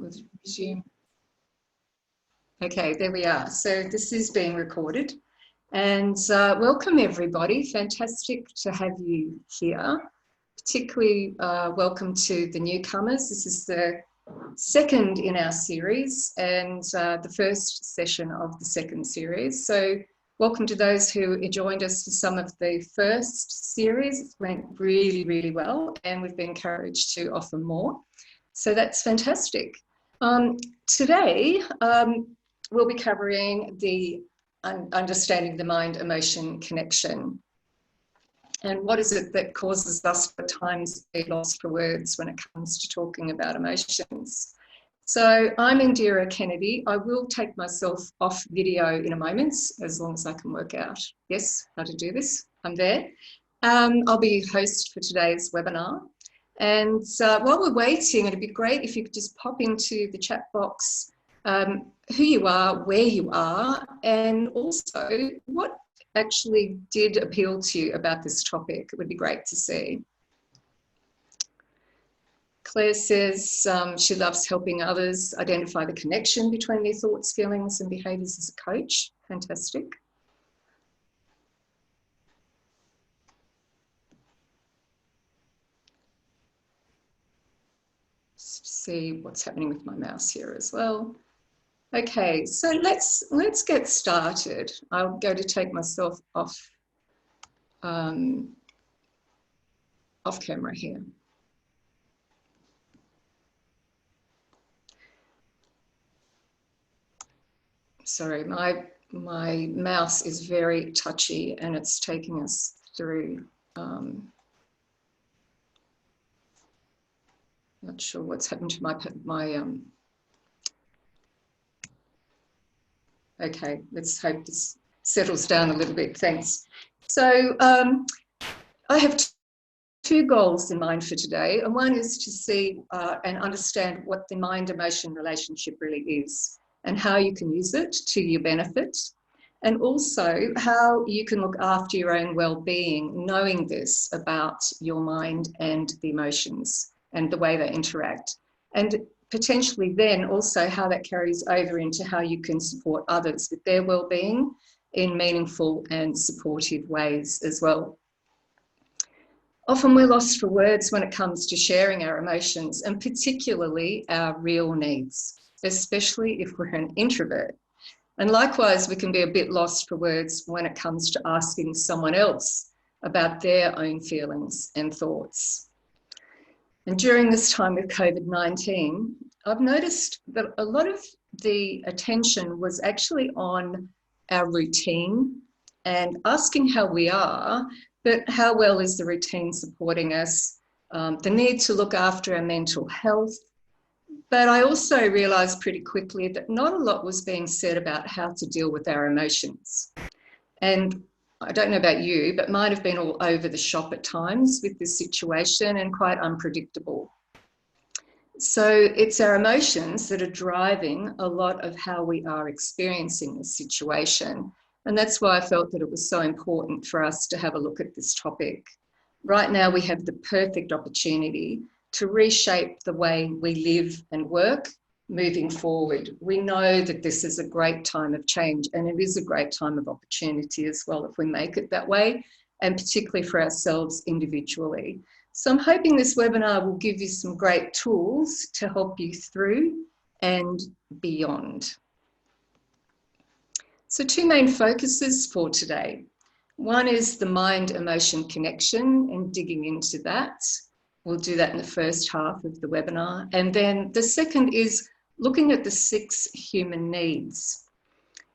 we'll resume. Okay, there we are. So this is being recorded. And welcome everybody. Fantastic to have you here. Particularly welcome to the newcomers. This is the second in our series and the first session of the second series. So welcome to those who joined us for some of the first series. It went really, really well and we've been encouraged to offer more. So that's fantastic. Today, we'll be covering the understanding the mind-emotion connection. And what is it that causes us at times to be lost for words when it comes to talking about emotions? So I'm Indira Kennedy. I will take myself off video in a moment, as long as I can work out, yes, how to do this. I'm there. I'll be your host for today's webinar. And while we're waiting, it'd be great if you could just pop into the chat box who you are, where you are, and also what actually did appeal to you about this topic. It would be great to see. Claire says she loves helping others identify the connection between their thoughts, feelings, and behaviours as a coach. Fantastic. See what's happening with my mouse here as well. Okay, so let's get started. I'll go to take myself off camera here. Sorry, my mouse is very touchy and it's taking us through. Not sure what's happened to my okay, let's hope this settles down a little bit. Thanks. So I have two goals in mind for today. And one is to see and understand what the mind-emotion relationship really is and how you can use it to your benefit. And also how you can look after your own well-being, knowing this about your mind and the emotions and the way they interact. And potentially then also how that carries over into how you can support others with their well-being in meaningful and supportive ways as well. Often we're lost for words when it comes to sharing our emotions and particularly our real needs, especially if we're an introvert. And likewise, we can be a bit lost for words when it comes to asking someone else about their own feelings and thoughts. And during this time with COVID-19, I've noticed that a lot of the attention was actually on our routine and asking how we are, but how well is the routine supporting us, the need to look after our mental health. But I also realised pretty quickly that not a lot was being said about how to deal with our emotions. And I don't know about you, but mine have been all over the shop at times with this situation and quite unpredictable. So it's our emotions that are driving a lot of how we are experiencing this situation. And that's why I felt that it was so important for us to have a look at this topic. Right now, we have the perfect opportunity to reshape the way we live and work moving forward. We know that this is a great time of change and it is a great time of opportunity as well if we make it that way, and particularly for ourselves individually. So I'm hoping this webinar will give you some great tools to help you through and beyond. So two main focuses for today. One is the mind-emotion connection and digging into that. We'll do that in the first half of the webinar. And then the second is looking at the 6 human needs.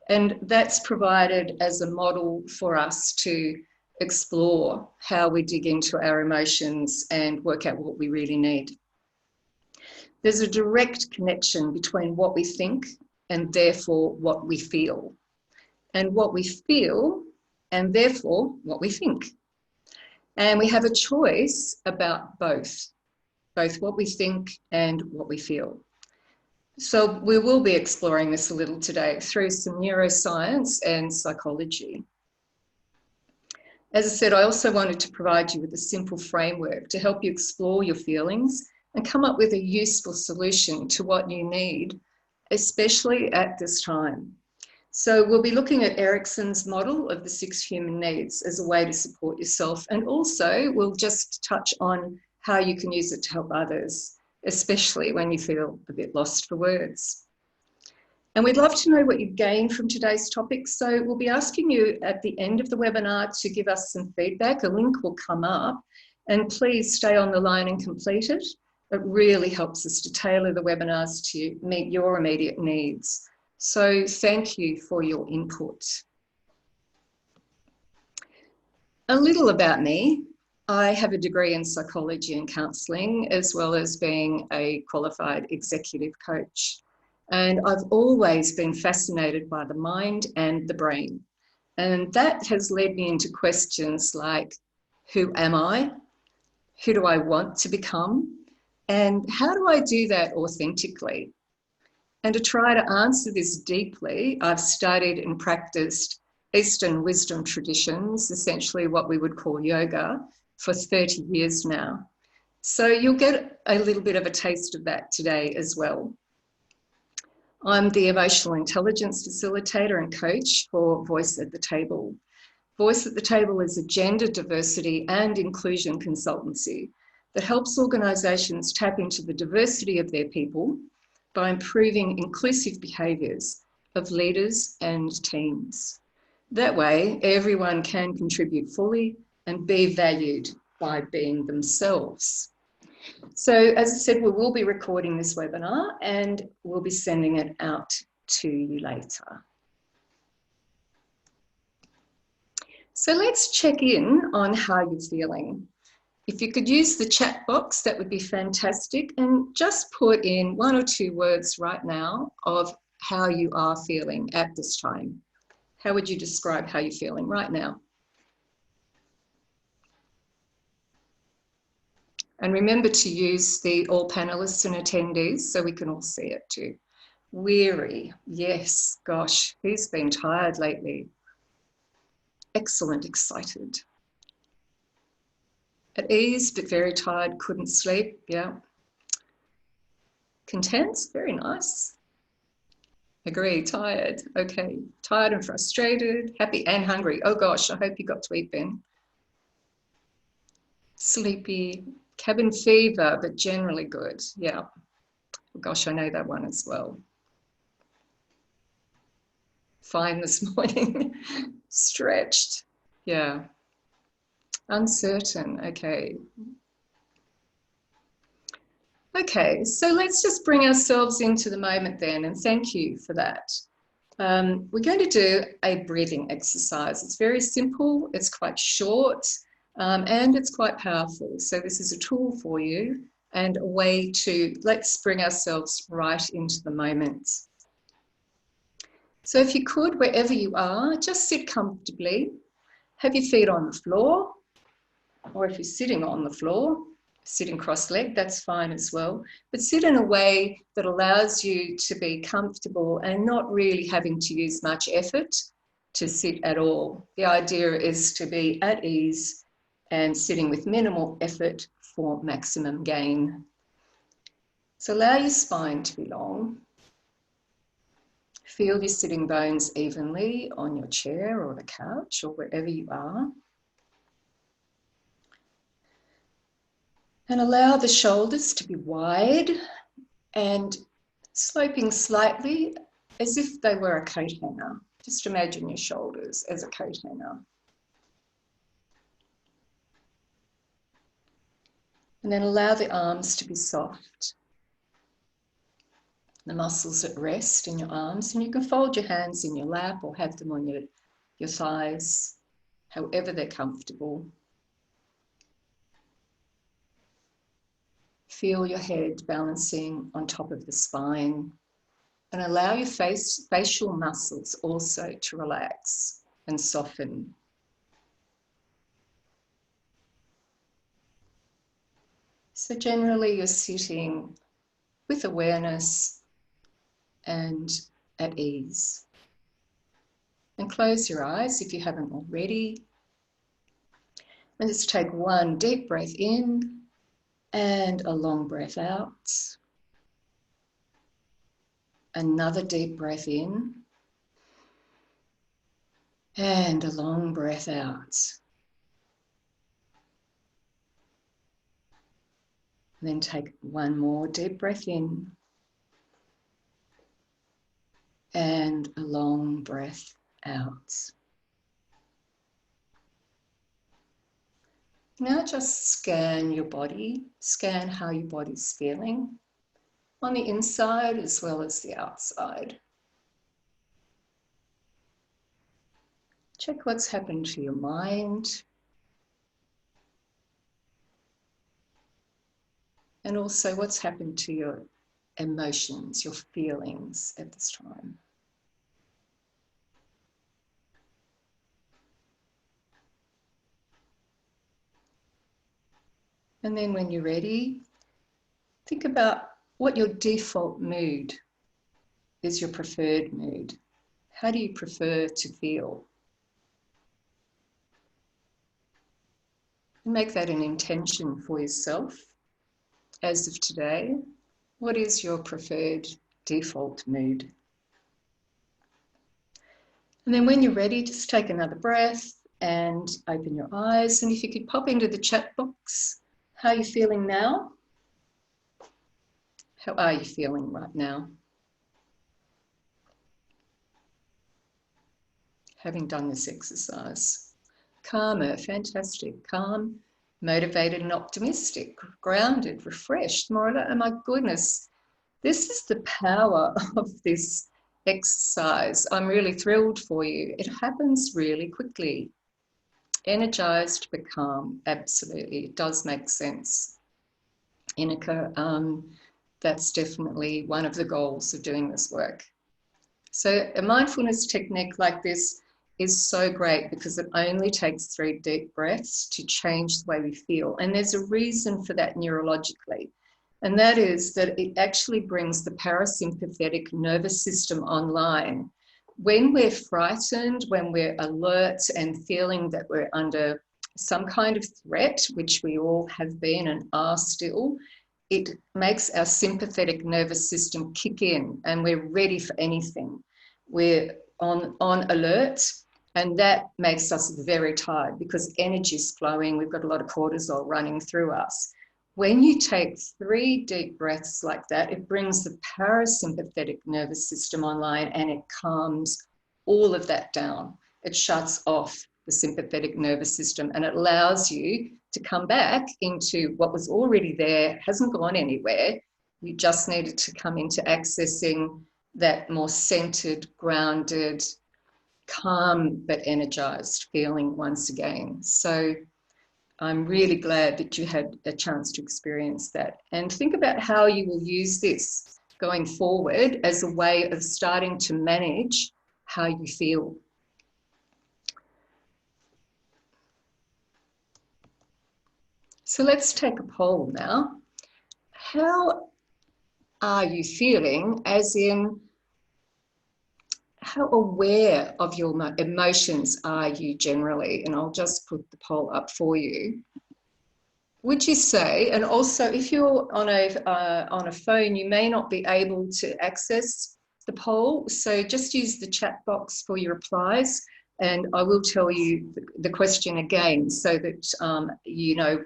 And that's provided as a model for us to explore how we dig into our emotions and work out what we really need. There's a direct connection between what we think and therefore what we feel, and what we feel and therefore what we think. And we have a choice about both what we think and what we feel. So we will be exploring this a little today through some neuroscience and psychology. As I said, I also wanted to provide you with a simple framework to help you explore your feelings and come up with a useful solution to what you need, especially at this time. So we'll be looking at Erikson's model of the 6 human needs as a way to support yourself. And also we'll just touch on how you can use it to help others, especially when you feel a bit lost for words. And we'd love to know what you've gained from today's topic. So we'll be asking you at the end of the webinar to give us some feedback. A link will come up, and please stay on the line and complete it. It really helps us to tailor the webinars to meet your immediate needs. So thank you for your input. A little about me. I have a degree in psychology and counselling, as well as being a qualified executive coach. And I've always been fascinated by the mind and the brain. And that has led me into questions like, who am I? Who do I want to become? And how do I do that authentically? And to try to answer this deeply, I've studied and practiced Eastern wisdom traditions, essentially what we would call yoga, for 30 years now. So you'll get a little bit of a taste of that today as well. I'm the emotional intelligence facilitator and coach for Voice at the Table. Voice at the Table is a gender diversity and inclusion consultancy that helps organisations tap into the diversity of their people by improving inclusive behaviours of leaders and teams. That way, everyone can contribute fully and be valued by being themselves. So, as I said, we will be recording this webinar and we'll be sending it out to you later. So let's check in on how you're feeling. If you could use the chat box, that would be fantastic, and just put in 1 or 2 words right now of how you are feeling at this time. How would you describe how you're feeling right now? And remember to use the all panelists and attendees so we can all see it too. Weary, yes, gosh, who's been tired lately? Excellent, excited. At ease, but very tired, couldn't sleep, yeah. Content, very nice. Agree, tired, okay. Tired and frustrated, happy and hungry. Oh gosh, I hope you got to eat, Ben. Sleepy, cabin fever, but generally good, yeah. Oh gosh, I know that one as well. Fine this morning, stretched, yeah. Uncertain, okay. Okay, so let's just bring ourselves into the moment then, and thank you for that. We're going to do a breathing exercise. It's very simple, it's quite short, and it's quite powerful. So this is a tool for you and a way to, let's bring ourselves right into the moment. So if you could, wherever you are, just sit comfortably. Have your feet on the floor, or if you're sitting on the floor, sitting cross-legged, that's fine as well. But sit in a way that allows you to be comfortable and not really having to use much effort to sit at all. The idea is to be at ease and sitting with minimal effort for maximum gain. So allow your spine to be long. Feel your sitting bones evenly on your chair or the couch or wherever you are. And allow the shoulders to be wide and sloping slightly as if they were a coat hanger. Just imagine your shoulders as a coat hanger. And then allow the arms to be soft. The muscles at rest in your arms, and you can fold your hands in your lap or have them on your thighs, however they're comfortable. Feel your head balancing on top of the spine, and allow your facial muscles also to relax and soften. So generally you're sitting with awareness and at ease. And close your eyes if you haven't already. And just take one deep breath in And a long breath out. Another deep breath in. And a long breath out. And then take one more deep breath in. And a long breath out. Now just scan your body, scan how your body's feeling on the inside as well as the outside. Check what's happened to your mind and also what's happened to your emotions, your feelings at this time. And then when you're ready, think about what your default mood is, your preferred mood. How do you prefer to feel? And make that an intention for yourself as of today. What is your preferred default mood? And then when you're ready, just take another breath and open your eyes. And if you could pop into the chat box, how are you feeling now? How are you feeling right now? Having done this exercise. Calmer, fantastic, calm, motivated and optimistic, grounded, refreshed, more or less. Oh my goodness, this is the power of this exercise. I'm really thrilled for you. It happens really quickly. Energized but calm, absolutely. It does make sense. Inika, that's definitely one of the goals of doing this work. So a mindfulness technique like this is so great because it only takes 3 deep breaths to change the way we feel. And there's a reason for that neurologically. And that is that it actually brings the parasympathetic nervous system online. When we're frightened, when we're alert and feeling that we're under some kind of threat, which we all have been and are still, it makes our sympathetic nervous system kick in and we're ready for anything. We're on alert, and that makes us very tired because energy is flowing. We've got a lot of cortisol running through us. When you take 3 deep breaths like that, it brings the parasympathetic nervous system online and it calms all of that down. It shuts off the sympathetic nervous system and it allows you to come back into what was already there, hasn't gone anywhere. You just needed to come into accessing that more centered, grounded, calm but energized feeling once again. So I'm really glad that you had a chance to experience that. And think about how you will use this going forward as a way of starting to manage how you feel. So let's take a poll now. How are you feeling, as in how aware of your emotions are you generally? And I'll just put the poll up for you. Would you say, and also if you're on a phone, you may not be able to access the poll, so just use the chat box for your replies, and I will tell you the question again so that you know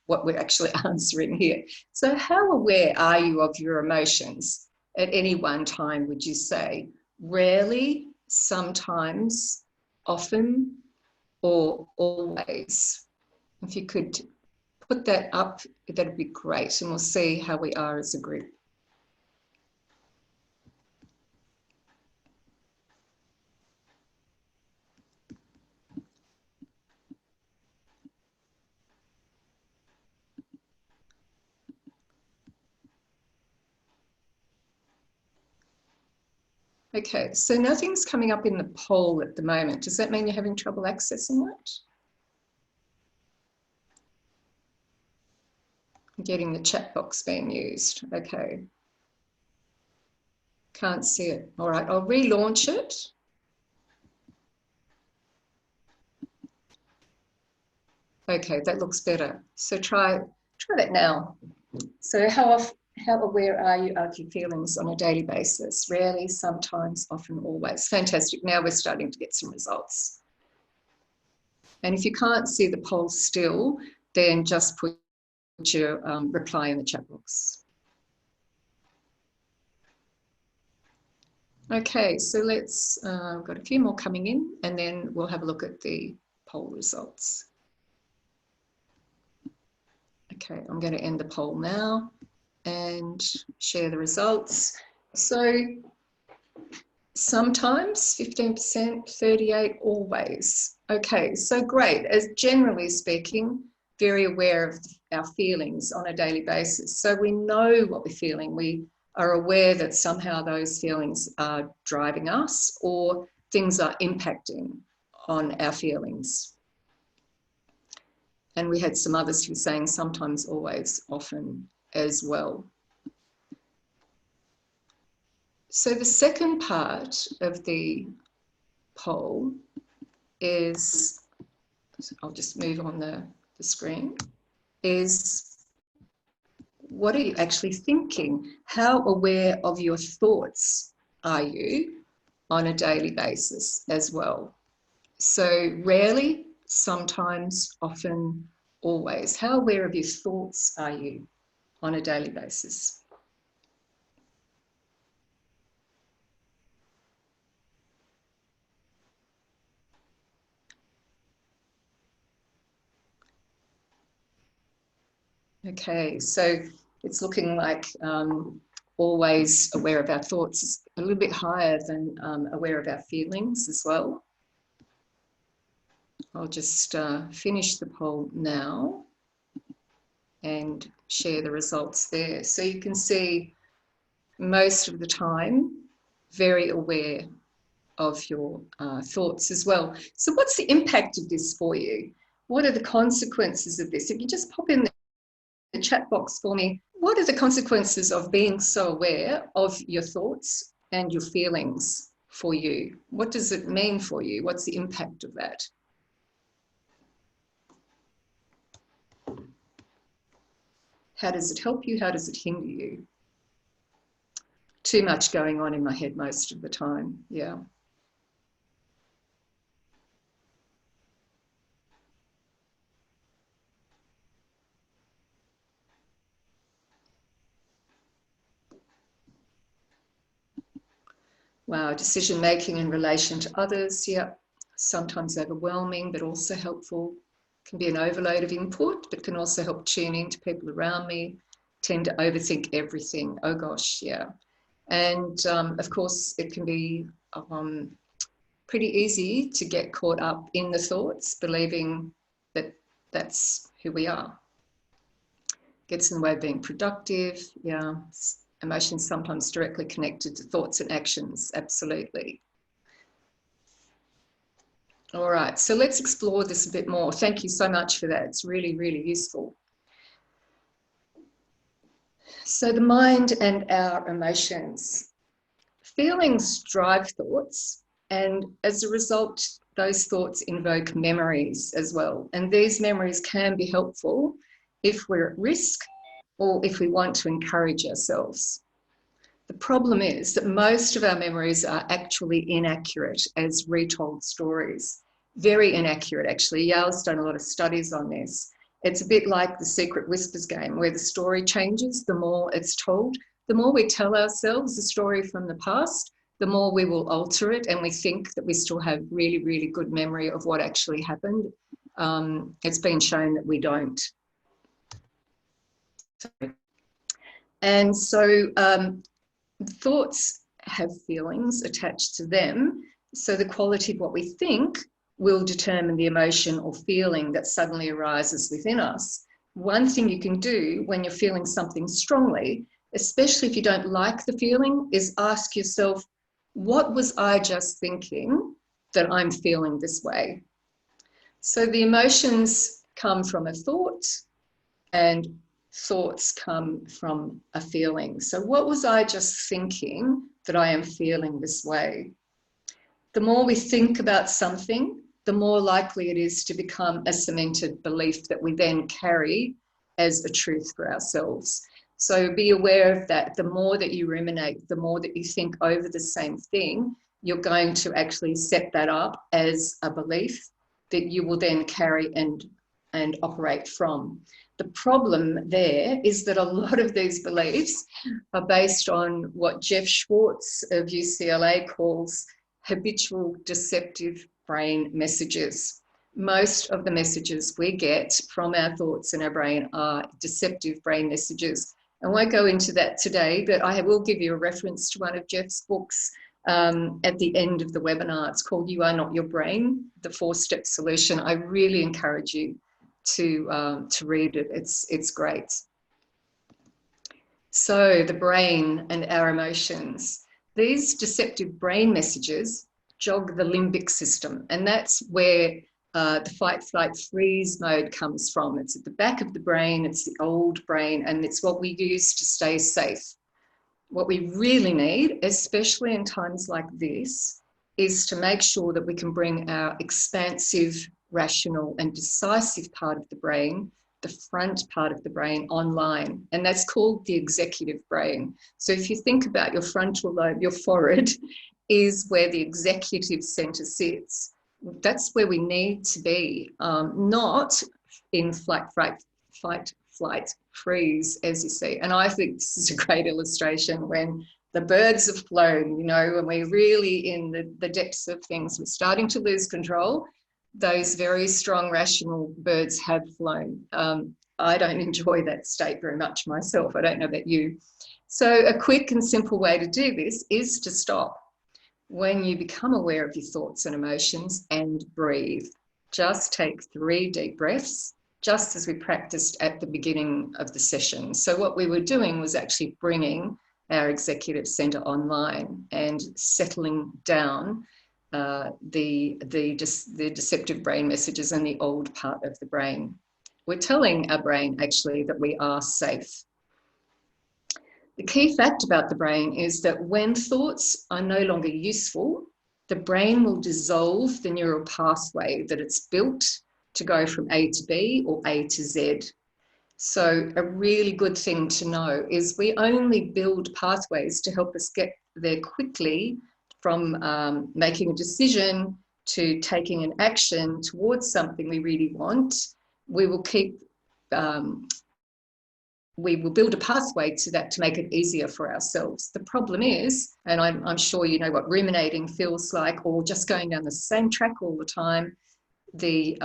what we're actually answering here. So how aware are you of your emotions at any one time, would you say? Rarely, sometimes, often, or always? If you could put that up, that'd be great, and we'll see how we are as a group. Okay, so nothing's coming up in the poll at the moment. Does that mean you're having trouble accessing it? Getting the chat box being used. Okay. Can't see it. All right, I'll relaunch it. Okay, that looks better. So try Try that now. So how aware are you of your feelings on a daily basis? Rarely, sometimes, often, always. Fantastic. Now we're starting to get some results. And if you can't see the poll still, then just put your reply in the chat box. Okay, so let's, we've got a few more coming in, and then we'll have a look at the poll results. Okay, I'm going to end the poll now and share the results. So sometimes 15%, 38, always. Okay, so great. As generally speaking, very aware of our feelings on a daily basis. So we know what we're feeling. We are aware that somehow those feelings are driving us or things are impacting on our feelings. And we had some others who were saying sometimes, always, often as well. So the second part of the poll is, I'll just move on the screen, is what are you actually thinking? How aware of your thoughts are you on a daily basis as well? So rarely, sometimes, often, always. How aware of your thoughts are you on a daily basis? Okay, so it's looking like always aware of our thoughts is a little bit higher than aware of our feelings as well. I'll just finish the poll now and share the results there. So you can see most of the time, very aware of your thoughts as well. So what's the impact of this for you? What are the consequences of this? If you just pop in the chat box for me, what are the consequences of being so aware of your thoughts and your feelings for you? What does it mean for you? What's the impact of that? How does it help you? How does it hinder you? Too much going on in my head most of the time, yeah. Wow, decision making in relation to others, yeah, sometimes overwhelming, but also helpful. Can be an overload of input, but can also help tune in to people around me. Tend to overthink everything. Oh gosh, yeah. And of course, it can be pretty easy to get caught up in the thoughts, believing that that's who we are. Gets in the way of being productive, yeah. Emotions sometimes directly connected to thoughts and actions, absolutely. All right, so let's explore this a bit more. Thank you so much for that. It's really, really useful. So the mind and our emotions. Feelings drive thoughts, and as a result, those thoughts invoke memories as well. And these memories can be helpful if we're at risk or if we want to encourage ourselves. The problem is that most of our memories are actually inaccurate as retold stories. Very inaccurate, actually. Yale's done a lot of studies on this. It's a bit like the Secret Whispers game, where the story changes the more it's told. The more we tell ourselves the story from the past, the more we will alter it, and we think that we still have really, really good memory of what actually happened. It's been shown that we don't. And so thoughts have feelings attached to them. So the quality of what we think will determine the emotion or feeling that suddenly arises within us. One thing you can do when you're feeling something strongly, especially if you don't like the feeling, is ask yourself, what was I just thinking that I'm feeling this way? So the emotions come from a thought and thoughts come from a feeling. So what was I just thinking that I am feeling this way? The more we think about something, the more likely it is to become a cemented belief that we then carry as a truth for ourselves. So be aware of that. The more that you ruminate, the more that you think over the same thing, you're going to actually set that up as a belief that you will then carry and operate from. The problem there is that a lot of these beliefs are based on what Jeff Schwartz of UCLA calls habitual deceptive brain messages. Most of the messages we get from our thoughts in our brain are deceptive brain messages. I won't go into that today, but I will give you a reference to one of Jeff's books at the end of the webinar. It's called You Are Not Your Brain, the 4-Step Solution. I really encourage you to read it. It's great. So the brain and our emotions. These deceptive brain messages jog the limbic system, and that's where the fight, flight, freeze mode comes from. It's at the back of the brain, it's the old brain, and it's what we use to stay safe. What we really need, especially in times like this, is to make sure that we can bring our expansive, rational and decisive part of the brain, the front part of the brain, online. And that's called the executive brain. So if you think about your frontal lobe, your forehead is where the executive center sits. That's where we need to be, not in fight, flight, freeze, as you see. And I think this is a great illustration when the birds have flown, you know, when we're really in the depths of things, we're starting to lose control. Those very strong, rational birds have flown. I don't enjoy that state very much myself. I don't know about you. So a quick and simple way to do this is to stop when you become aware of your thoughts and emotions and breathe. Just take 3 deep breaths, just as we practiced at the beginning of the session. So what we were doing was actually bringing our executive center online and settling down the deceptive brain messages in the old part of the brain. We're telling our brain actually that we are safe. The key fact about the brain is that when thoughts are no longer useful, the brain will dissolve the neural pathway that it's built to go from A to B or A to Z. So a really good thing to know is we only build pathways to help us get there quickly, from making a decision to taking an action towards something we really want. We will build a pathway to that to make it easier for ourselves. The problem is, and I'm sure you know what ruminating feels like, or just going down the same track all the time, the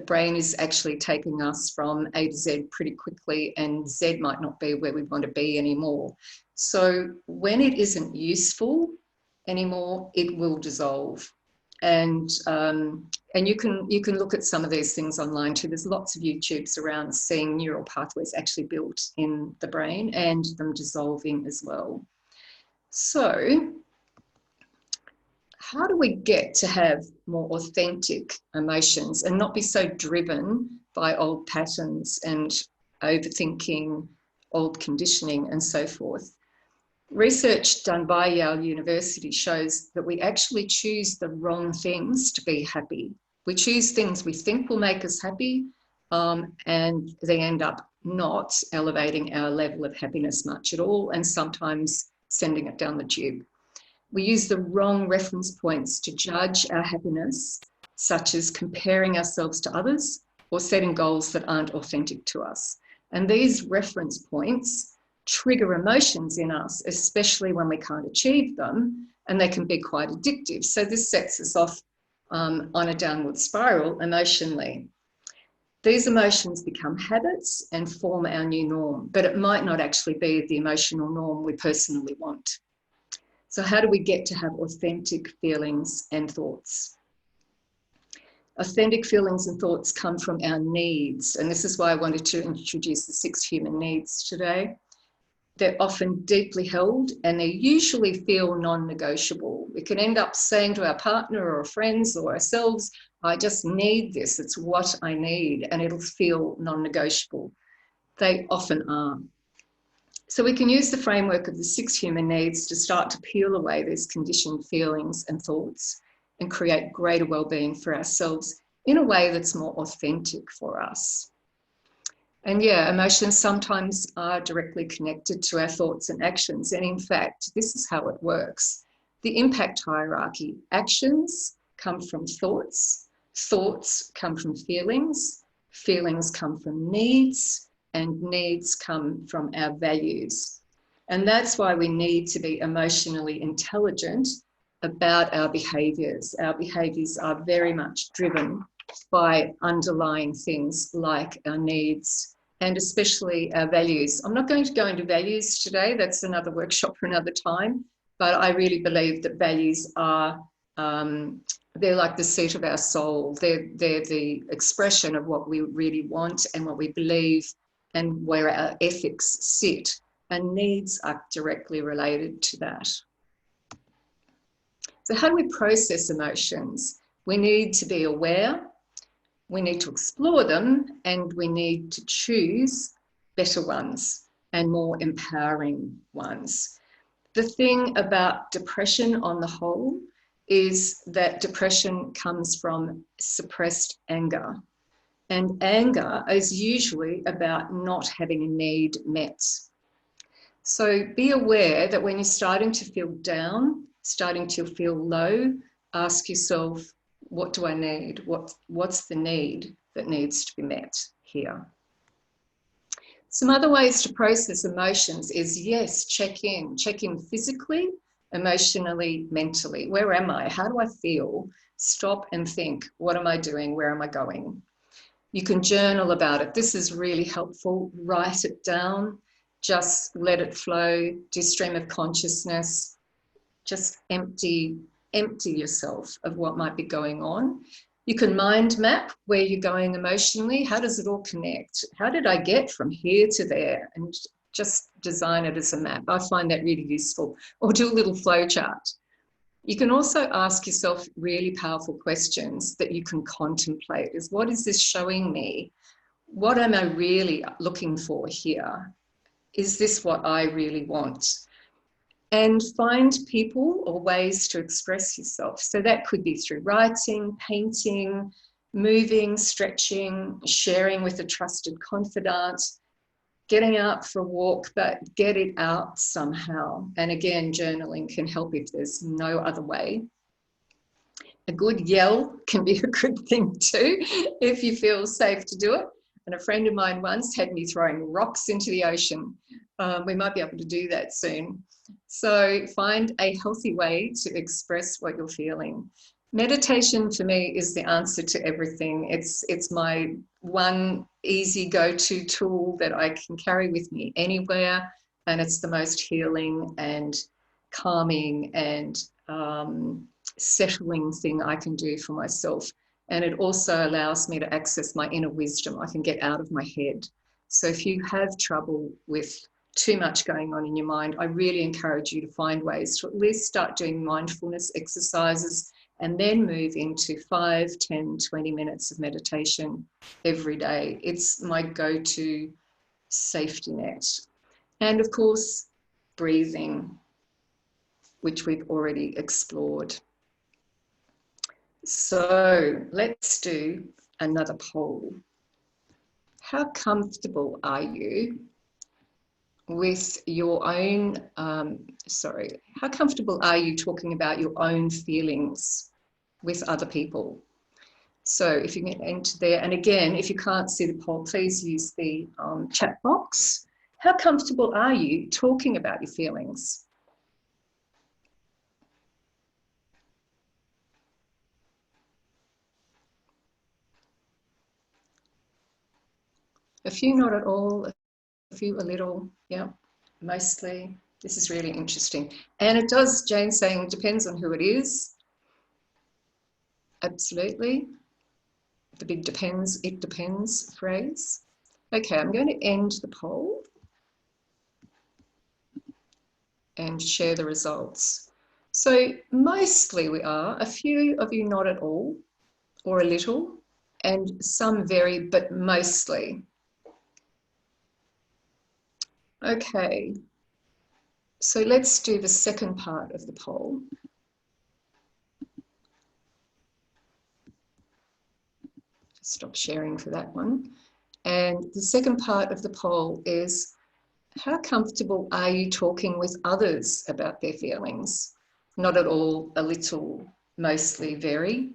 brain is actually taking us from A to Z pretty quickly, and Z might not be where we want to be anymore. So when it isn't useful anymore, it will dissolve. And you can look at some of these things online too. There's lots of YouTubes around seeing neural pathways actually built in the brain and them dissolving as well. So how do we get to have more authentic emotions and not be so driven by old patterns and overthinking, old conditioning and so forth? Research done by Yale University shows that we actually choose the wrong things to be happy. We choose things we think will make us happy, and they end up not elevating our level of happiness much at all, and sometimes sending it down the tube. We use the wrong reference points to judge our happiness, such as comparing ourselves to others or setting goals that aren't authentic to us. And these reference points trigger emotions in us, especially when we can't achieve them, and they can be quite addictive. So this sets us off on a downward spiral emotionally. These emotions become habits and form our new norm, but it might not actually be the emotional norm we personally want. So how do we get to have authentic feelings and thoughts? Authentic feelings and thoughts come from our needs, and this is why I wanted to introduce the 6 human needs today. They're often deeply held and they usually feel non-negotiable. We can end up saying to our partner or friends or ourselves, I just need this, it's what I need, and it'll feel non-negotiable. They often are. So we can use the framework of the 6 human needs to start to peel away these conditioned feelings and thoughts and create greater well-being for ourselves in a way that's more authentic for us. And yeah, emotions sometimes are directly connected to our thoughts and actions. And in fact, this is how it works. The impact hierarchy: actions come from thoughts, thoughts come from feelings, feelings come from needs, and needs come from our values. And that's why we need to be emotionally intelligent about our behaviours. Our behaviours are very much driven by underlying things like our needs and especially our values. I'm not going to go into values today, that's another workshop for another time, but I really believe that values are, they're like the seat of our soul. They're the expression of what we really want and what we believe and where our ethics sit. And needs are directly related to that. So how do we process emotions? We need to be aware, we need to explore them, and we need to choose better ones and more empowering ones. The thing about depression on the whole is that depression comes from suppressed anger. And anger is usually about not having a need met. So be aware that when you're starting to feel down, starting to feel low, ask yourself, what do I need? What's the need that needs to be met here? Some other ways to process emotions is, yes, check in physically, emotionally, mentally. Where am I? How do I feel? Stop and think, what am I doing? Where am I going? You can journal about it. This is really helpful. Write it down. Just let it flow. Do stream of consciousness. Just empty yourself of what might be going on. You can mind map where you're going emotionally. How does it all connect? How did I get from here to there? And just design it as a map. I find that really useful. Or do a little flow chart. You can also ask yourself really powerful questions that you can contemplate. Is what is this showing me? What am I really looking for here? Is this what I really want? And find people or ways to express yourself. So that could be through writing, painting, moving, stretching, sharing with a trusted confidant, getting out for a walk, but get it out somehow. And again, journaling can help if there's no other way. A good yell can be a good thing too, if you feel safe to do it. And a friend of mine once had me throwing rocks into the ocean. We might be able to do that soon. So find a healthy way to express what you're feeling. Meditation for me is the answer to everything. It's my one easy go-to tool that I can carry with me anywhere. And it's the most healing and calming and settling thing I can do for myself. And it also allows me to access my inner wisdom. I can get out of my head. So if you have trouble with too much going on in your mind, I really encourage you to find ways to at least start doing mindfulness exercises and then move into 5, 10, 20 minutes of meditation every day. It's my go-to safety net. And of course, breathing, which we've already explored. So let's do another poll. How comfortable are you with your own, how comfortable are you talking about your own feelings with other people? So if you can enter there, and again, if you can't see the poll, please use the chat box. How comfortable are you talking about your feelings? A few not at all, a few a little, yeah, mostly. This is really interesting. And it does, Jane's saying, depends on who it is. Absolutely. The big depends, it depends phrase. Okay, I'm going to end the poll and share the results. So mostly we are, a few of you not at all or a little, and some vary, but mostly. Okay, so let's do the second part of the poll. Stop sharing for that one. And the second part of the poll is, how comfortable are you talking with others about their feelings? Not at all, a little, mostly, very.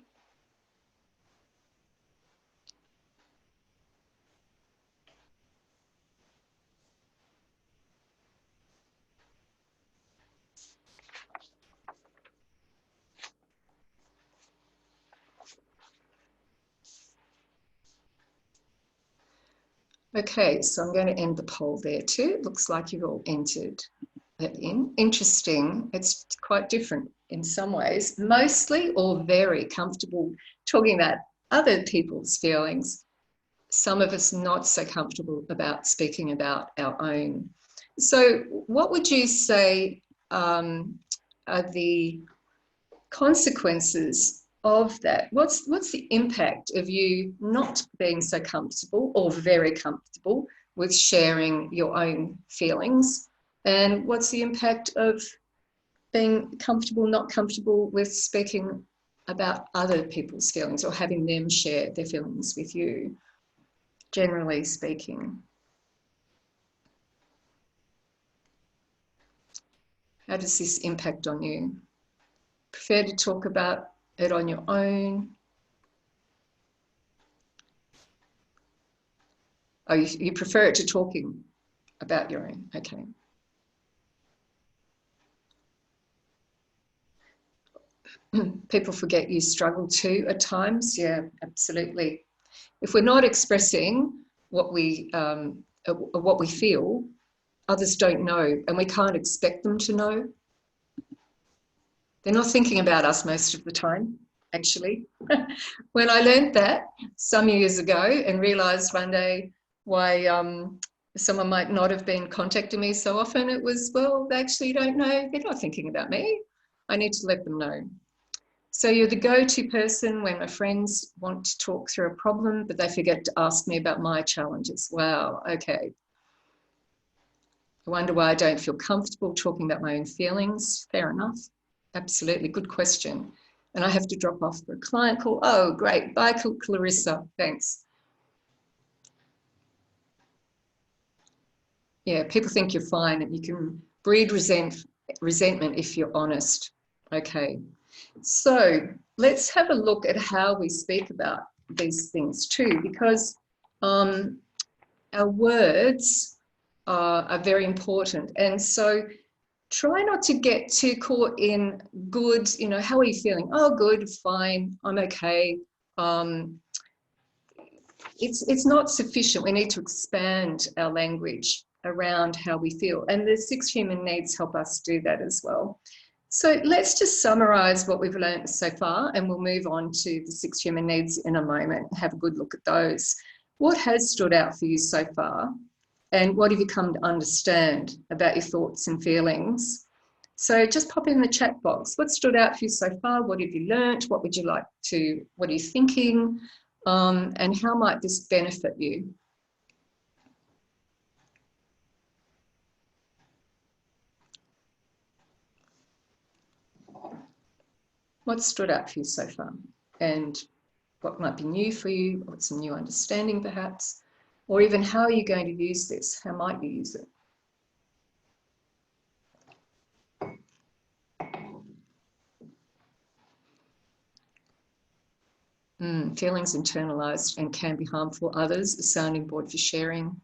Okay, so I'm going to end the poll there too. It looks like you've all entered that in. Interesting. It's quite different in some ways. Mostly or very comfortable talking about other people's feelings. Some of us not so comfortable about speaking about our own. So what would you say are the consequences of that? What's the impact of you not being so comfortable or very comfortable with sharing your own feelings? And what's the impact of being comfortable, not comfortable with speaking about other people's feelings or having them share their feelings with you, generally speaking? How does this impact on you? Prefer to talk about it on your own? Oh, you prefer it to talking about your own, okay. People forget you struggle too at times. Yeah, absolutely. If we're not expressing what we feel, others don't know, and we can't expect them to know. They're not thinking about us most of the time, actually. When I learned that some years ago and realised one day why someone might not have been contacting me so often, it was, well, they actually don't know. They're not thinking about me. I need to let them know. So you're the go-to person when my friends want to talk through a problem, but they forget to ask me about my challenges. Wow, okay. I wonder why I don't feel comfortable talking about my own feelings. Fair enough. Absolutely, good question. And I have to drop off for a client call. Oh, great. Bye, Clarissa. Thanks. Yeah, people think you're fine and you can breed resentment if you're honest. Okay. So let's have a look at how we speak about these things too, because our words are very important. And so try not to get too caught in good, how are you feeling? Oh, good, fine, I'm okay. It's not sufficient. We need to expand our language around how we feel. And the 6 human needs help us do that as well. So let's just summarize what we've learned so far, and we'll move on to the 6 human needs in a moment and have a good look at those. What has stood out for you so far? And what have you come to understand about your thoughts and feelings? So just pop in the chat box. What stood out for you so far? What have you learnt? What would you like to, what are you thinking? And how might this benefit you? What stood out for you so far? And what might be new for you? What's some new understanding perhaps? Or even how are you going to use this? How might you use it? Feelings internalised and can be harmful. Others, a sounding board for sharing.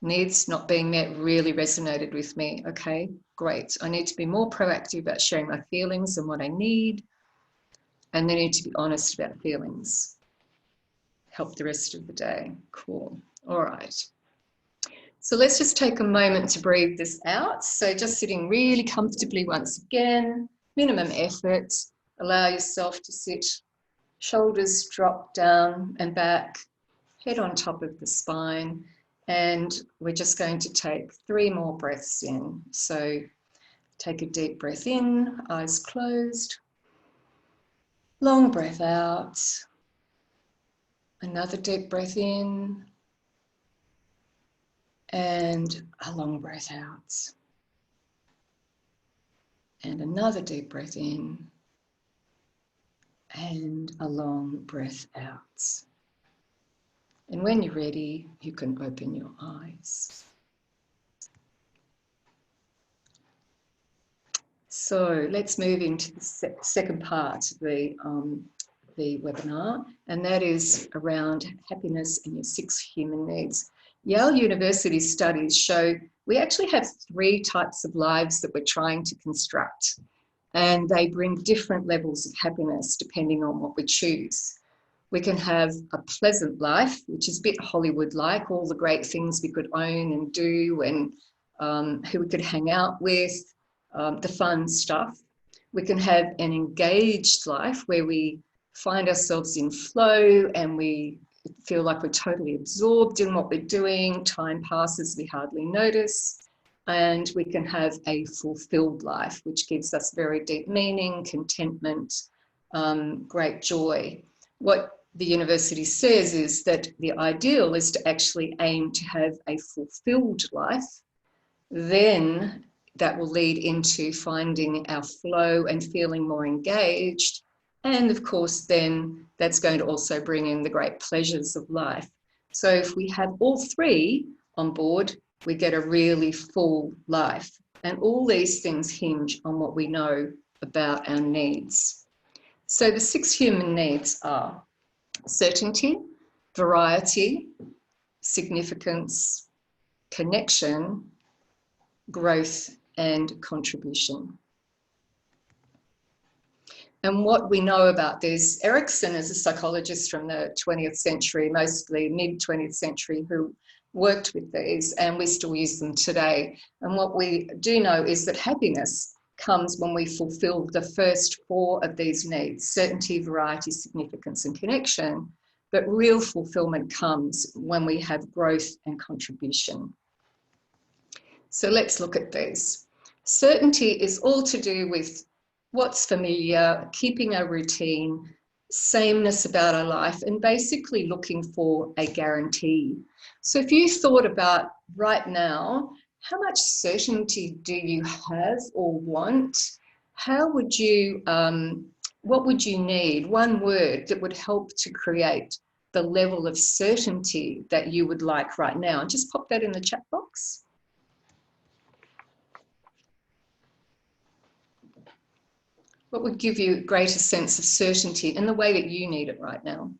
Needs not being met really resonated with me. Okay, great. I need to be more proactive about sharing my feelings and what I need. And they need to be honest about feelings. Help the rest of the day. Cool. All right. So let's just take a moment to breathe this out. So just sitting really comfortably once again, minimum effort. Allow yourself to sit, shoulders drop down and back, head on top of the spine. And we're just going to take 3 more breaths in. So take a deep breath in, eyes closed. Long breath out. Another deep breath in. And a long breath out. And another deep breath in. And a long breath out. And when you're ready, you can open your eyes. So let's move into the second part of the webinar, and that is around happiness and your 6 human needs. Yale University studies show we actually have 3 types of lives that we're trying to construct, and they bring different levels of happiness depending on what we choose. We can have a pleasant life, which is a bit Hollywood-like, all the great things we could own and do, and who we could hang out with, the fun stuff. We can have an engaged life where we find ourselves in flow and we feel like we're totally absorbed in what we're doing. Time passes, we hardly notice. And we can have a fulfilled life, which gives us very deep meaning, contentment, great joy. What the university says is that the ideal is to actually aim to have a fulfilled life. Then that will lead into finding our flow and feeling more engaged. And of course, then that's going to also bring in the great pleasures of life. So if we have all 3 on board, we get a really full life. And all these things hinge on what we know about our needs. So the 6 human needs are certainty, variety, significance, connection, growth, and contribution. And what we know about this, Erickson is a psychologist from the 20th century, mostly mid-20th century, who worked with these, and we still use them today. And what we do know is that happiness comes when we fulfill the first 4 of these needs: certainty, variety, significance, and connection. But real fulfillment comes when we have growth and contribution. So let's look at these. Certainty is all to do with what's familiar, keeping a routine, sameness about our life, and basically looking for a guarantee. So if you thought about right now, how much certainty do you have or want? How would you, what would you need? One word that would help to create the level of certainty that you would like right now. Just pop that in the chat box. What would give you a greater sense of certainty in the way that you need it right now?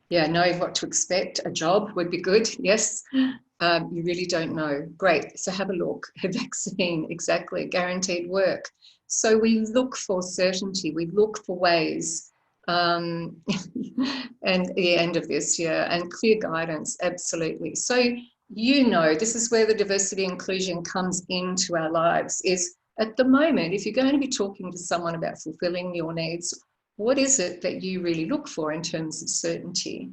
Yeah, knowing what to expect. A job would be good, yes. You really don't know. Great, so have a look. A vaccine, exactly, guaranteed work. So we look for certainty, we look for ways, and the end of this, yeah, and clear guidance, absolutely. So you know, this is where the diversity inclusion comes into our lives, is at the moment, if you're going to be talking to someone about fulfilling your needs, what is it that you really look for in terms of certainty?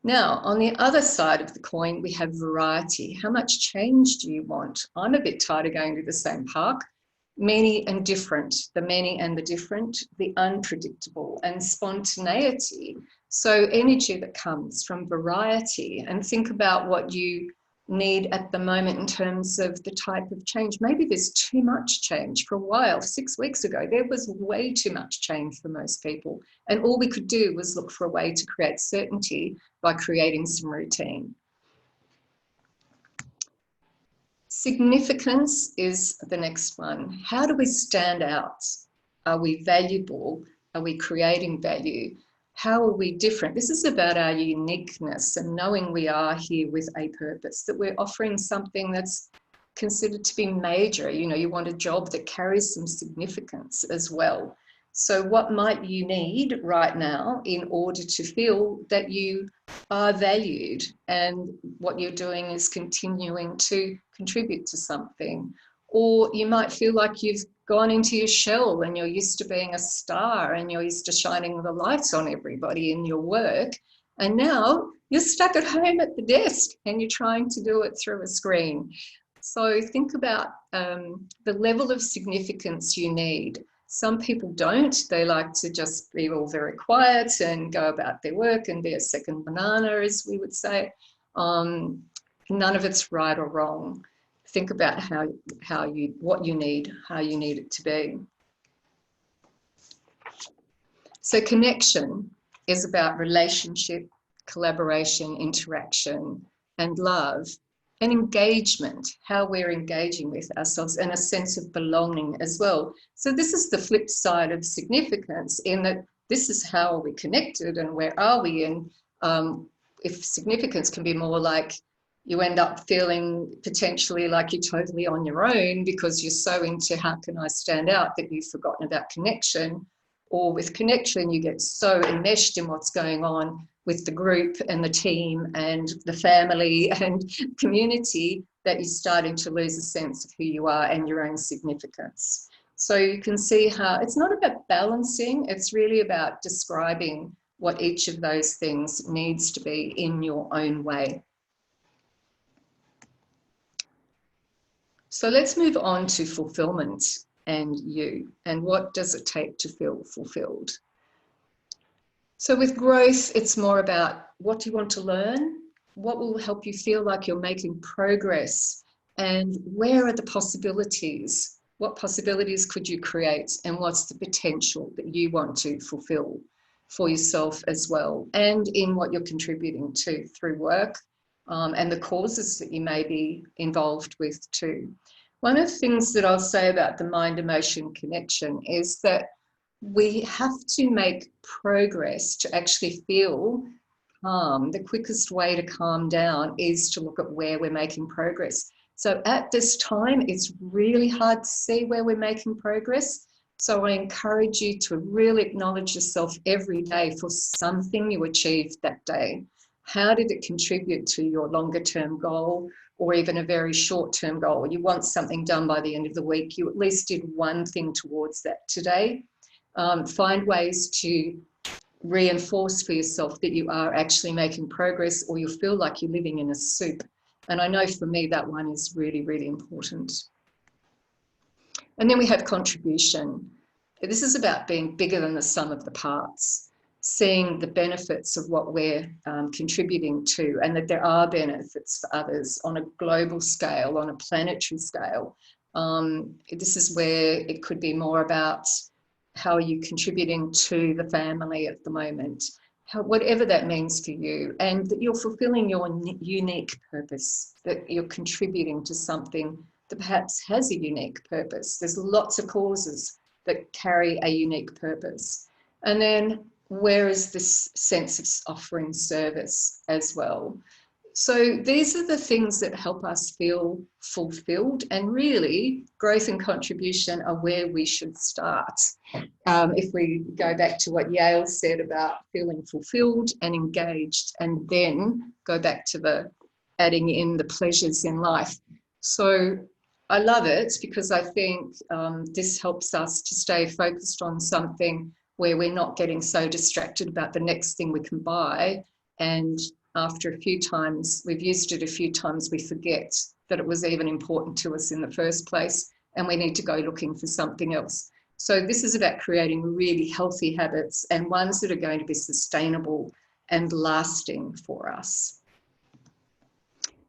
Now, on the other side of the coin, we have variety. How much change do you want? I'm a bit tired of going to the same park. Many and different, the many and the different, the unpredictable, and spontaneity. So energy that comes from variety, and think about what you need at the moment in terms of the type of change. Maybe there's too much change. For a while, 6 weeks ago, there was way too much change for most people. And all we could do was look for a way to create certainty by creating some routine. Significance is the next one. How do we stand out? Are we valuable? Are we creating value? How are we different? This is about our uniqueness and knowing we are here with a purpose, that we're offering something that's considered to be major. You know, you want a job that carries some significance as well. So what might you need right now in order to feel that you are valued and what you're doing is continuing to contribute to something? Or you might feel like you've gone into your shell and you're used to being a star and you're used to shining the lights on everybody in your work. And now you're stuck at home at the desk and you're trying to do it through a screen. So think about the level of significance you need. Some people don't. They like to just be all very quiet and go about their work and be a second banana, as we would say. None of it's right or wrong. Think about what you need, how you need it to be. So connection is about relationship, collaboration, interaction, and love, and engagement, how we're engaging with ourselves, and a sense of belonging as well. So this is the flip side of significance, in that this is how are we connected and where are we in. If significance can be more like you end up feeling potentially like you're totally on your own because you're so into how can I stand out that you've forgotten about connection. Or with connection, you get so enmeshed in what's going on with the group and the team and the family and community that you're starting to lose a sense of who you are and your own significance. So you can see how it's not about balancing, it's really about describing what each of those things needs to be in your own way. So let's move on to fulfillment and you, and what does it take to feel fulfilled? So with growth, it's more about what do you want to learn, what will help you feel like you're making progress, and where are the possibilities? What possibilities could you create, and what's the potential that you want to fulfill for yourself as well, and in what you're contributing to through work, and the causes that you may be involved with too. One of the things that I'll say about the mind-emotion connection is that we have to make progress to actually feel calm. The quickest way to calm down is to look at where we're making progress. So at this time, it's really hard to see where we're making progress. So I encourage you to really acknowledge yourself every day for something you achieved that day. How did it contribute to your longer term goal, or even a very short term goal? You want something done by the end of the week, you at least did one thing towards that today. Find ways to reinforce for yourself that you are actually making progress, or you feel like you're living in a soup. And I know for me that one is really, really important. And then we have contribution. This is about being bigger than the sum of the parts, seeing the benefits of what we're contributing to, and that there are benefits for others on a global scale, on a planetary scale. This is where it could be more about how are you contributing to the family at the moment, whatever that means for you, and that you're fulfilling your unique purpose, that you're contributing to something that perhaps has a unique purpose. There's lots of causes that carry a unique purpose. And then where is this sense of offering service as well? So these are the things that help us feel fulfilled, and really growth and contribution are where we should start. If we go back to what Yale said about feeling fulfilled and engaged, and then go back to the adding in the pleasures in life. So I love it because I think this helps us to stay focused on something where we're not getting so distracted about the next thing we can buy, and after a few times, we've used it a few times, we forget that it was even important to us in the first place, and we need to go looking for something else. So this is about creating really healthy habits, and ones that are going to be sustainable and lasting for us.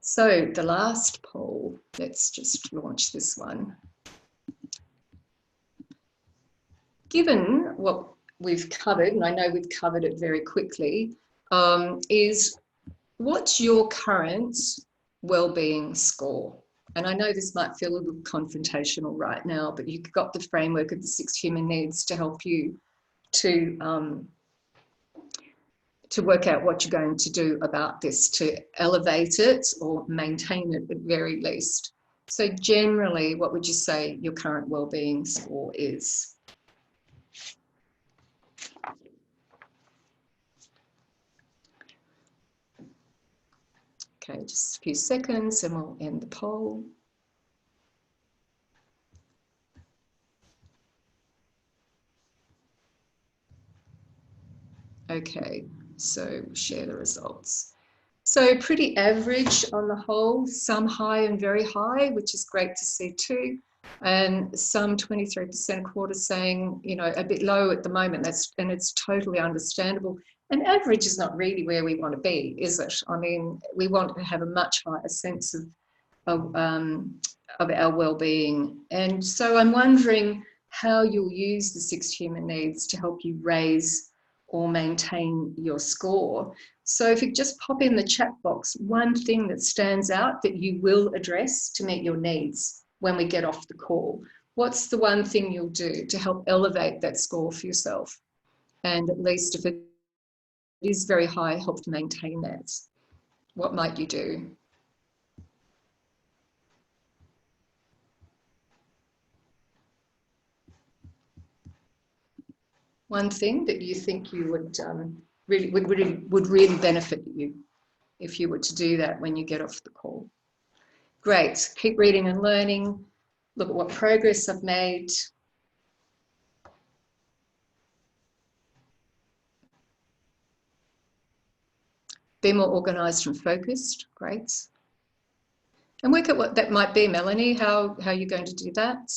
So the last poll, let's just launch this one. Given what we've covered, and I know we've covered it very quickly, is what's your current well-being score? And I know this might feel a little confrontational right now, but you've got the framework of the 6 human needs to help you to work out what you're going to do about this, to elevate it or maintain it at very least. So generally, what would you say your current well-being score is? Okay, just a few seconds and we'll end the poll. Okay, so share the results. So pretty average on the whole, some high and very high, which is great to see too. And some 23%, quarter saying, you know, a bit low at the moment. And it's totally understandable. And average is not really where we want to be, is it? I mean, we want to have a much higher sense of our well-being. And so I'm wondering how you'll use the 6 human needs to help you raise or maintain your score. So if you just pop in the chat box one thing that stands out that you will address to meet your needs when we get off the call. What's the one thing you'll do to help elevate that score for yourself? And at least if it is very high, help to maintain that. What might you do? One thing that you think you would really benefit you if you were to do that when you get off the call. Great. Keep reading and learning. Look at what progress I've made. Be more organised and focused. Great. And work at what that might be, Melanie, how you're going to do that.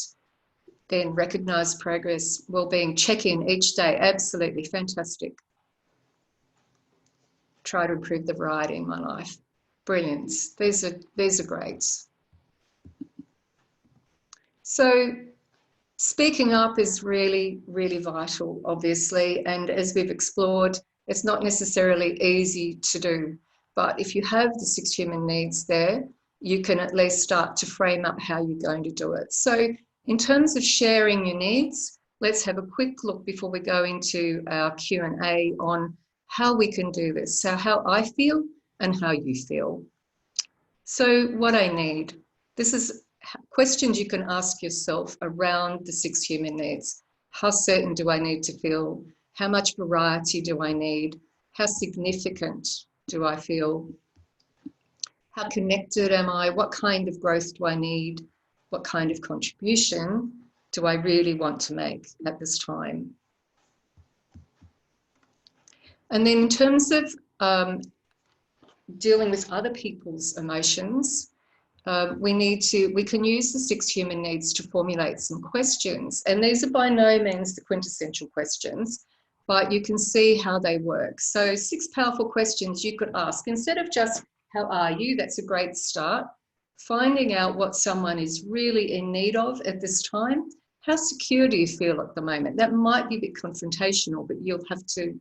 Then recognise progress, well-being, check in each day. Absolutely fantastic. Try to improve the variety in my life. Brilliant. These are great. So speaking up is really, really vital, obviously. And as we've explored, it's not necessarily easy to do. But if you have the 6 human needs there, you can at least start to frame up how you're going to do it. So in terms of sharing your needs, let's have a quick look before we go into our Q&A on how we can do this. So how I feel and how you feel. So what I need, this is questions you can ask yourself around the 6 human needs. How certain do I need to feel? How much variety do I need? How significant do I feel? How connected am I? What kind of growth do I need? What kind of contribution do I really want to make at this time? And then in terms of dealing with other people's emotions, we can use the 6 human needs to formulate some questions. And these are by no means the quintessential questions, but you can see how they work. So 6 powerful questions you could ask. Instead of just, how are you? That's a great start. Finding out what someone is really in need of at this time. How secure do you feel at the moment? That might be a bit confrontational, but you'll have to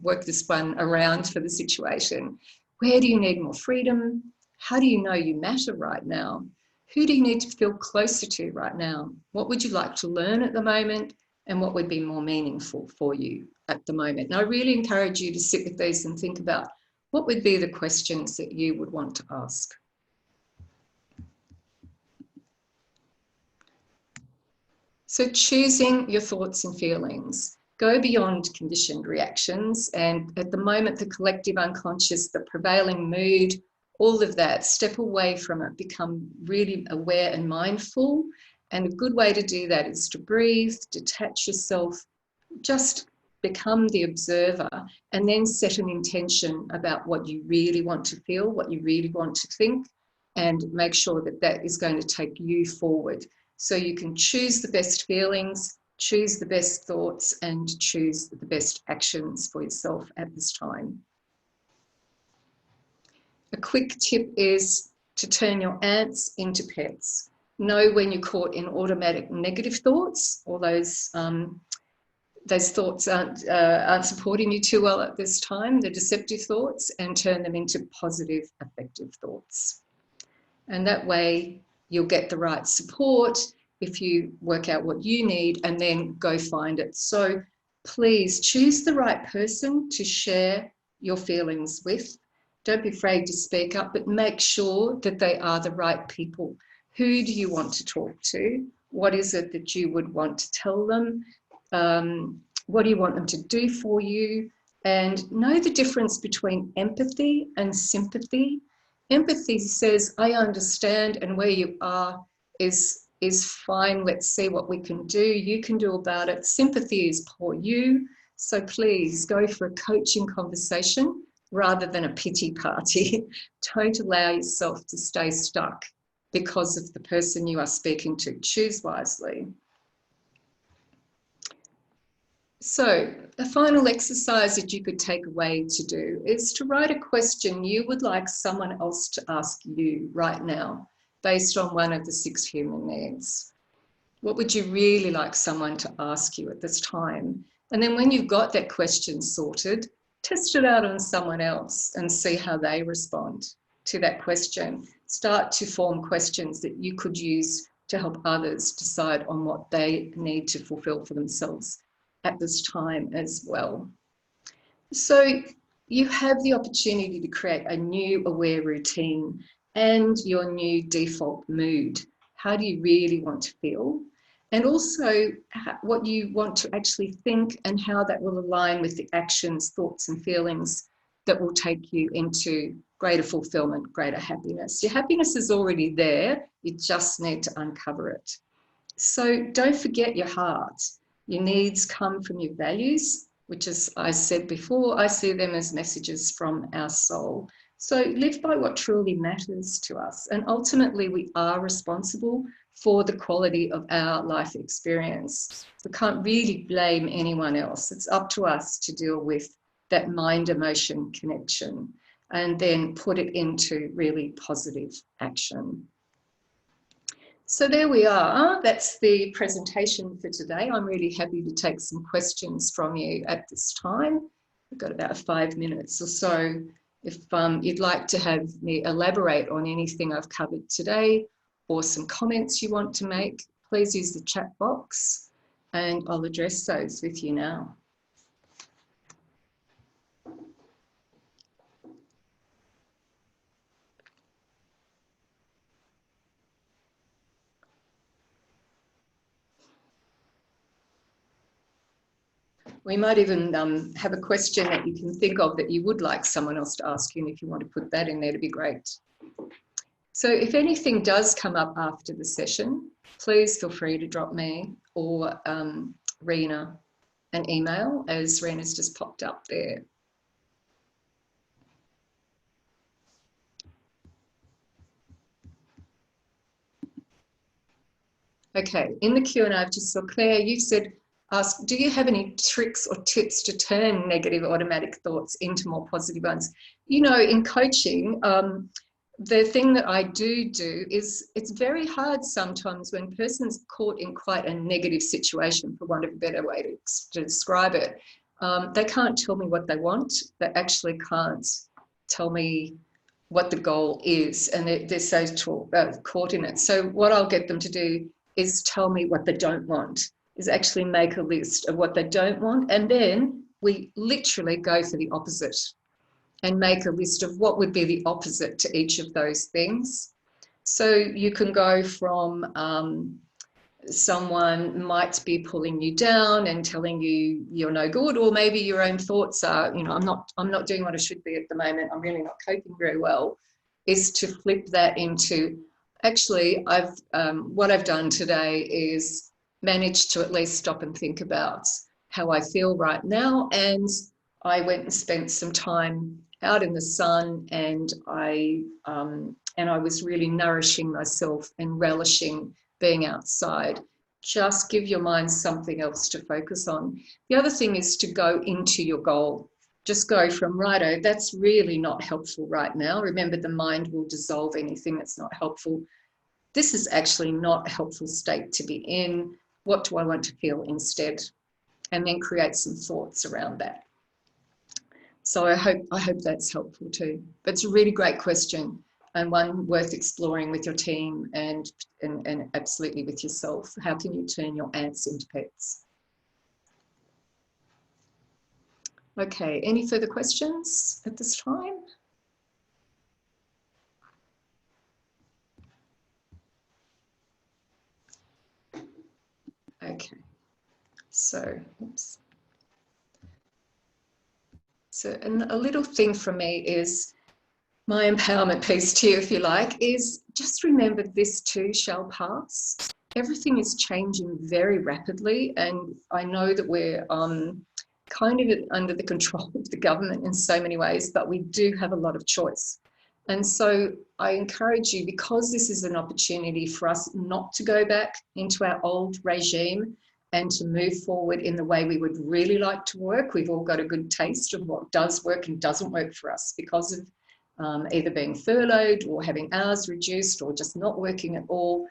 work this one around for the situation. Where do you need more freedom? How do you know you matter right now? Who do you need to feel closer to right now? What would you like to learn at the moment? And what would be more meaningful for you at the moment? And I really encourage you to sit with these and think about what would be the questions that you would want to ask. So choosing your thoughts and feelings. Go beyond conditioned reactions, and at the moment, the collective unconscious, the prevailing mood, all of that, step away from it, become really aware and mindful. And a good way to do that is to breathe, detach yourself, just become the observer, and then set an intention about what you really want to feel, what you really want to think, and make sure that that is going to take you forward. So you can choose the best feelings, choose the best thoughts, and choose the best actions for yourself at this time. A quick tip is to turn your ants into pets. Know when you're caught in automatic negative thoughts, or those thoughts aren't supporting you too well at this time, the deceptive thoughts, and turn them into positive, effective thoughts. And that way you'll get the right support if you work out what you need and then go find it. So please choose the right person to share your feelings with. Don't be afraid to speak up, but make sure that they are the right people. Who do you want to talk to? What is it that you would want to tell them? What do you want them to do for you? And know the difference between empathy and sympathy. Empathy says, I understand, and where you are is fine. Let's see what we can do. You can do about it. Sympathy is poor you. So please go for a coaching conversation rather than a pity party. Don't allow yourself to stay stuck because of the person you are speaking to. Choose wisely. So a final exercise that you could take away to do is to write a question you would like someone else to ask you right now, based on one of the 6 human needs. What would you really like someone to ask you at this time? And then when you've got that question sorted, test it out on someone else and see how they respond to that question. Start to form questions that you could use to help others decide on what they need to fulfill for themselves at this time as well. So you have the opportunity to create a new aware routine and your new default mood. How do you really want to feel? And also what you want to actually think and how that will align with the actions, thoughts and feelings that will take you into greater fulfillment, greater happiness. Your happiness is already there. You just need to uncover it. So don't forget your heart. Your needs come from your values, which, as I said before, I see them as messages from our soul. So live by what truly matters to us. And ultimately, we are responsible for the quality of our life experience. We can't really blame anyone else. It's up to us to deal with that mind-emotion connection and then put it into really positive action. So there we are. That's the presentation for today. I'm really happy to take some questions from you at this time. We've got about 5 minutes or so. If you'd like to have me elaborate on anything I've covered today or some comments you want to make, please use the chat box and I'll address those with you now. We might even have a question that you can think of that you would like someone else to ask you, and if you want to put that in there, to be great. So if anything does come up after the session, please feel free to drop me or Rena an email, as Rena's just popped up there. Okay, in the Q&A, I've just saw Claire, you said, ask, do you have any tricks or tips to turn negative automatic thoughts into more positive ones? You know, in coaching, the thing that I do is it's very hard sometimes when a person's caught in quite a negative situation, for want of a better way to describe it. They can't tell me what they want. They actually can't tell me what the goal is, and they're so caught in it. So what I'll get them to do is tell me what they don't want, is actually make a list of what they don't want, and then we literally go for the opposite and make a list of what would be the opposite to each of those things. So you can go from someone might be pulling you down and telling you you're no good, or maybe your own thoughts are, you know, I'm not doing what I should be at the moment, I'm really not coping very well, is to flip that into, actually, what I've done today is managed to at least stop and think about how I feel right now. And I went and spent some time out in the sun, and I was really nourishing myself and relishing being outside. Just give your mind something else to focus on. The other thing is to go into your goal. Just go from, righto, that's really not helpful right now. Remember, the mind will dissolve anything that's not helpful. This is actually not a helpful state to be in. What do I want to feel instead? And then create some thoughts around that. So I hope that's helpful too. But it's a really great question, and one worth exploring with your team and absolutely with yourself. How can you turn your ants into pets? Okay, any further questions at this time? Okay, so, oops. So a little thing from me is my empowerment piece to you, if you like, is just remember this too shall pass. Everything is changing very rapidly, and I know that we're kind of under the control of the government in so many ways, but we do have a lot of choice. And so I encourage you, because this is an opportunity for us not to go back into our old regime and to move forward in the way we would really like to work. We've all got a good taste of what does work and doesn't work for us because of either being furloughed or having hours reduced or just not working at all.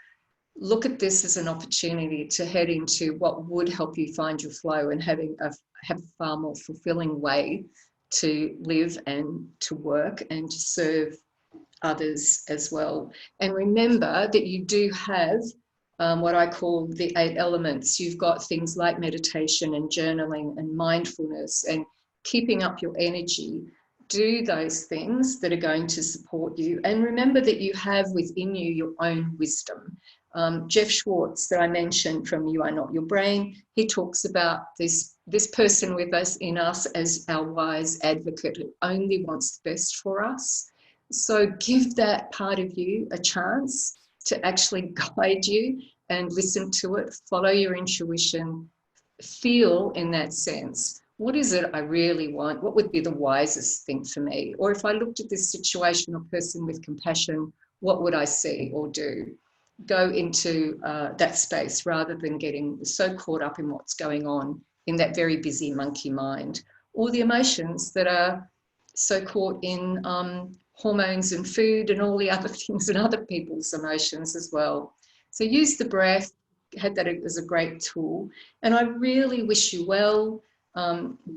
look at this as an opportunity to head into what would help you find your flow and have a far more fulfilling way to live and to work and to serve others as well. And remember that you do have what I call the 8 elements. You've got things like meditation and journaling and mindfulness and keeping up your energy. Do those things that are going to support you. And remember that you have within you your own wisdom. Jeff Schwartz, that I mentioned from You Are Not Your Brain, he talks about this person with us in us as our wise advocate who only wants the best for us. So give that part of you a chance to actually guide you and listen to it, follow your intuition, feel in that sense. What is it I really want? What would be the wisest thing for me? Or if I looked at this situation or person with compassion, what would I see or do? Go into that space rather than getting so caught up in what's going on in that very busy monkey mind, or the emotions that are so caught in hormones and food and all the other things and other people's emotions as well. So use the breath, had that as a great tool. And I really wish you well,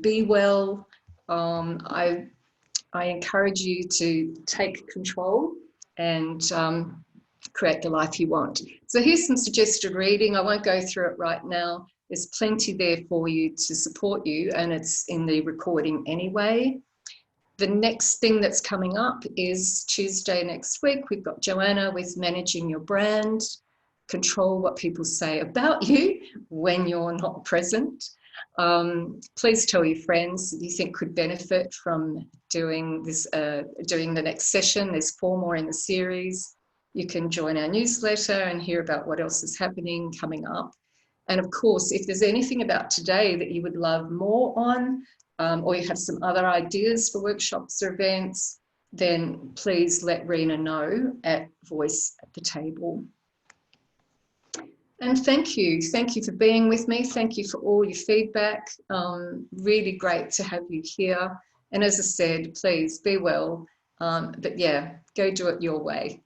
be well. I encourage you to take control and create the life you want. So here's some suggested reading. I won't go through it right now. There's plenty there for you to support you, and it's in the recording anyway. The next thing that's coming up is Tuesday next week. We've got Joanna with Managing Your Brand. Control what people say about you when you're not present. Please tell your friends that you think could benefit from doing this, doing the next session. There's 4 more in the series. You can join our newsletter and hear about what else is happening coming up. And of course, if there's anything about today that you would love more on, or you have some other ideas for workshops or events, then please let Rena know at Voice at the Table. And thank you for being with me. Thank you for all your feedback. Really great to have you here. And as I said, please be well. But yeah, go do it your way.